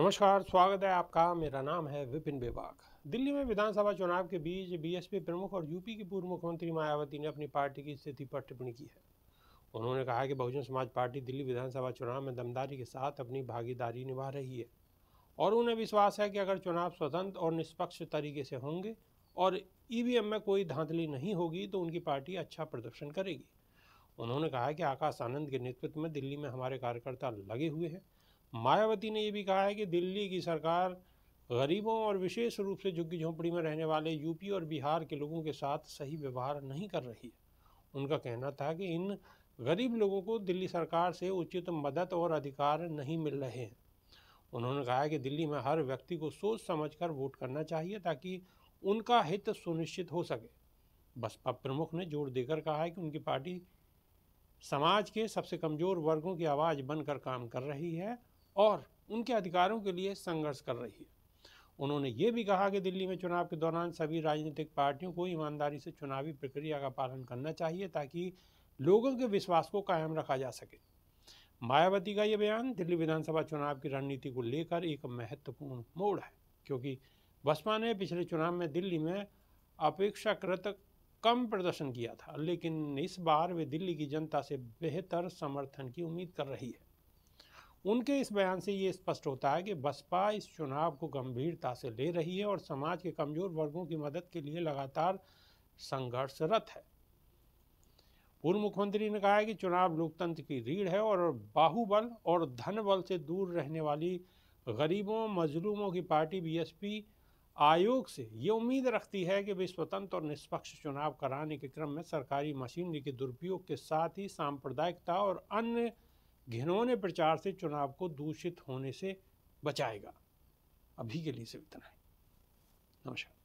नमस्कार, स्वागत है आपका। मेरा नाम है विपिन बेबाक। दिल्ली में विधानसभा चुनाव के बीच बीएसपी प्रमुख और यूपी की पूर्व मुख्यमंत्री मायावती ने अपनी पार्टी की स्थिति पर टिप्पणी की है। उन्होंने कहा कि बहुजन समाज पार्टी दिल्ली विधानसभा चुनाव में दमदारी के साथ अपनी भागीदारी निभा रही है और उन्हें विश्वास है कि अगर चुनाव स्वतंत्र और निष्पक्ष तरीके से होंगे और ईवीएम में कोई धांधली नहीं होगी तो उनकी पार्टी अच्छा प्रदर्शन करेगी। उन्होंने कहा कि आकाश आनंद के नेतृत्व में दिल्ली में हमारे कार्यकर्ता लगे हुए हैं। मायावती ने यह भी कहा है कि दिल्ली की सरकार गरीबों और विशेष रूप से झुग्गी झोंपड़ी में रहने वाले यूपी और बिहार के लोगों के साथ सही व्यवहार नहीं कर रही है। उनका कहना था कि इन गरीब लोगों को दिल्ली सरकार से उचित मदद और अधिकार नहीं मिल रहे हैं। उन्होंने कहा कि दिल्ली में हर व्यक्ति को सोच समझकर वोट करना चाहिए ताकि उनका हित सुनिश्चित हो सके। बसपा प्रमुख ने जोर देकर कहा है कि उनकी पार्टी समाज के सबसे कमजोर वर्गों की आवाज़ बनकर काम कर रही है और उनके अधिकारों के लिए संघर्ष कर रही है। उन्होंने ये भी कहा कि दिल्ली में चुनाव के दौरान सभी राजनीतिक पार्टियों को ईमानदारी से चुनावी प्रक्रिया का पालन करना चाहिए ताकि लोगों के विश्वास को कायम रखा जा सके। मायावती का ये बयान दिल्ली विधानसभा चुनाव की रणनीति को लेकर एक महत्वपूर्ण मोड़ है, क्योंकि बसपा ने पिछले चुनाव में दिल्ली में अपेक्षाकृत कम प्रदर्शन किया था, लेकिन इस बार वे दिल्ली की जनता से बेहतर समर्थन की उम्मीद कर रही है। उनके इस बयान से ये स्पष्ट होता है कि बसपा इस चुनाव को गंभीरता से ले रही है और समाज के कमजोर वर्गों की मदद के लिए लगातार संघर्षरत है। पूर्व मुख्यमंत्री ने कहा है कि चुनाव लोकतंत्र की रीढ़ है और बाहुबल और धनबल से दूर रहने वाली गरीबों मजलूमों की पार्टी बीएसपी आयोग से ये उम्मीद रखती है कि वे स्वतंत्र और निष्पक्ष चुनाव कराने के क्रम में सरकारी मशीनरी के दुरुपयोग के साथ ही सांप्रदायिकता और अन्य घिनौने प्रचार से चुनाव को दूषित होने से बचाएगा। अभी के लिए सिर्फ इतना ही। नमस्कार।